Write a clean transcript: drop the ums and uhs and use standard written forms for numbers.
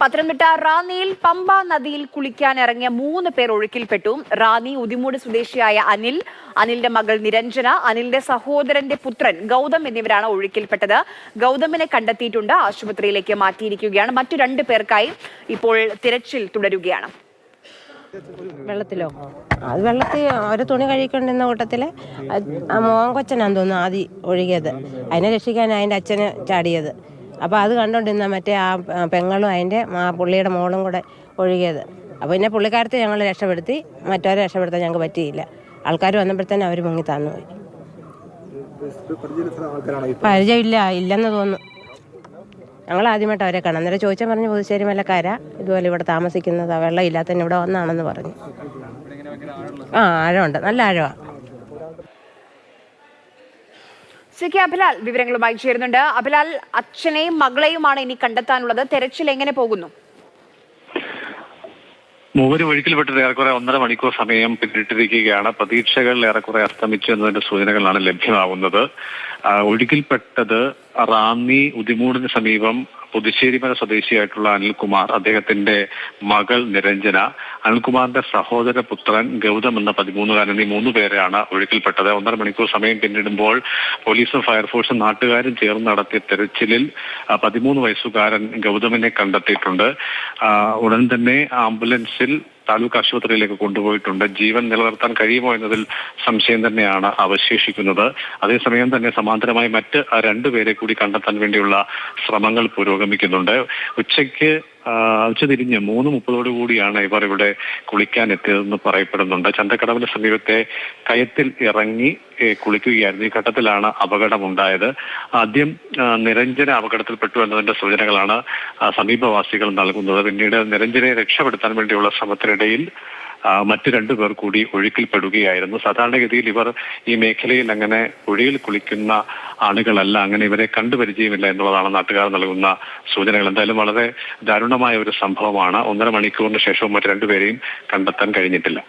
പത്തനംതിട്ട റാന്നിയിൽ പമ്പ നദിയിൽ കുളിക്കാൻ ഇറങ്ങിയ 3 പേർ ഒഴുക്കിൽപ്പെട്ടു. റാന്നി ഉദിമൂട് സ്വദേശിയായ അനിലിന്റെ മകൾ നിരഞ്ജന, അനിലിന്റെ സഹോദരന്റെ പുത്രൻ ഗൗതം എന്നിവരാണ് ഒഴുക്കിൽപ്പെട്ടത്. ഗൗതമിനെ കണ്ടെത്തിയിട്ടുണ്ട്, ആശുപത്രിയിലേക്ക് മാറ്റിയിരിക്കുകയാണ്. മറ്റു 2 പേർക്കായി ഇപ്പോൾ തിരച്ചിൽ തുടരുകയാണ്. വെള്ളത്തിൽ ഒരു തുണി കഴിക്കൊണ്ടിരുന്ന കൂട്ടത്തില് മോൻ കൊച്ചനാന്ന് തോന്നുന്നു ആദ്യം ഒഴുകിയത്. അതിനെ രക്ഷിക്കാൻ അതിൻ്റെ അച്ഛന് ചാടിയത്. അപ്പോൾ അത് കണ്ടോണ്ടിരുന്ന മറ്റേ ആ പെങ്ങളും അതിൻ്റെ പുള്ളിയുടെ മോളും കൂടെ ഒഴുകിയത്. അപ്പോൾ പിന്നെ പുള്ളിക്കാരത്തെ ഞങ്ങൾ രക്ഷപ്പെടുത്തി, മറ്റവരെ രക്ഷപ്പെടുത്താൻ ഞങ്ങൾക്ക് പറ്റിയില്ല. ആൾക്കാർ വന്നപ്പോഴത്തേനും അവർ മുങ്ങി താന്നുപോയി. ഇല്ലെന്ന് തോന്നുന്നു. ഞങ്ങൾ ആദ്യമായിട്ട് അവരെ കാണാം. അന്നേരം ചോദിച്ചാൽ പറഞ്ഞു പുതുശ്ശേരി മലക്കാരാ, ഇതുപോലെ ഇവിടെ താമസിക്കുന്നത്, വെള്ളം ഇല്ലാത്തതിന് ഇവിടെ വന്നാണെന്ന് പറഞ്ഞു. ആഴമുണ്ട്, നല്ല ആഴമാണ്. CK അഭിലാൽ വിവരങ്ങളുമായി ചേരുന്നുണ്ട്. അഭിലാൽ, അച്ഛനെയും മകളെയുമാണ് ഇനി കണ്ടെത്താനുള്ളത്. തെരച്ചിൽ എങ്ങനെ പോകുന്നു? മൂവരും ഒഴുക്കിൽപ്പെട്ടിട്ട് ഏറെക്കുറെ 1.5 മണിക്കൂർ സമയം പിന്നിട്ടിരിക്കുകയാണ്. പ്രതീക്ഷകൾ ഏറെക്കുറെ അസ്തമിച്ചു എന്നതിന്റെ സൂചനകളാണ് ലഭ്യമാകുന്നത്. ഒഴുക്കിൽപ്പെട്ടത് റാന്നി ഉദിമൂടിന് സമീപം പുതുശ്ശേരിമല സ്വദേശിയായിട്ടുള്ള അനിൽകുമാർ, അദ്ദേഹത്തിന്റെ മകൾ നിരഞ്ജന, അനിൽകുമാറിന്റെ സഹോദര പുത്രൻ ഗൗതം എന്ന 13-കാരൻ എന്നീ 3 പേരെയാണ് ഒഴുക്കിൽപ്പെട്ടത്. 1.5 മണിക്കൂർ സമയം പിന്നിടുമ്പോൾ പോലീസും ഫയർഫോഴ്സും നാട്ടുകാരും ചേർന്ന് നടത്തിയ തെരച്ചിലിൽ 13 വയസ്സുകാരൻ ഗൗതമിനെ കണ്ടെത്തിയിട്ടുണ്ട്. ഉടൻ തന്നെ ആംബുലൻസിൽ താലൂക്ക് ആശുപത്രിയിലേക്ക് കൊണ്ടുപോയിട്ടുണ്ട്. ജീവൻ നിലനിർത്താൻ കഴിയുമോ എന്നതിൽ സംശയം തന്നെയാണ് അവശേഷിക്കുന്നത്. അതേസമയം തന്നെ സമാന്തരമായി മറ്റ് 2 പേരെ കൂടി കണ്ടെത്താൻ വേണ്ടിയുള്ള ശ്രമങ്ങൾ പുരോഗമിക്കുന്നുണ്ട്. ഉച്ചതിരിഞ്ഞ് 3:30 കൂടിയാണ് ഇവർ ഇവിടെ കുളിക്കാൻ എത്തിയതെന്ന് പറയപ്പെടുന്നുണ്ട്. ചന്തക്കടവിന് സമീപത്തെ കയത്തിൽ ഇറങ്ങി കുളിക്കുകയായിരുന്നു. ഈ ഘട്ടത്തിലാണ് അപകടമുണ്ടായത്. ആദ്യം നിരഞ്ജന അപകടത്തിൽപ്പെട്ടു എന്നതിന്റെ സൂചനകളാണ് സമീപവാസികൾ നൽകുന്നത്. പിന്നീട് നിരഞ്ജനയെ രക്ഷപ്പെടുത്താൻ വേണ്ടിയുള്ള ശ്രമത്തിനിടയിൽ മറ്റു 2 പേർ കൂടി ഒഴുക്കിൽപ്പെടുകയായിരുന്നു. സാധാരണഗതിയിൽ ഇവർ ഈ മേഖലയിൽ അങ്ങനെ പുഴയിൽ കുളിക്കുന്ന ആളുകളല്ല, അങ്ങനെ ഇവരെ കണ്ടുപരിചയമില്ല എന്നുള്ളതാണ് നാട്ടുകാർ നൽകുന്ന സൂചനകൾ. എന്തായാലും വളരെ ദാരുണമായ ഒരു സംഭവമാണ്. 1.5 മണിക്കൂറിന് ശേഷവും മറ്റു 2 പേരെയും കണ്ടെത്താൻ കഴിഞ്ഞിട്ടില്ല.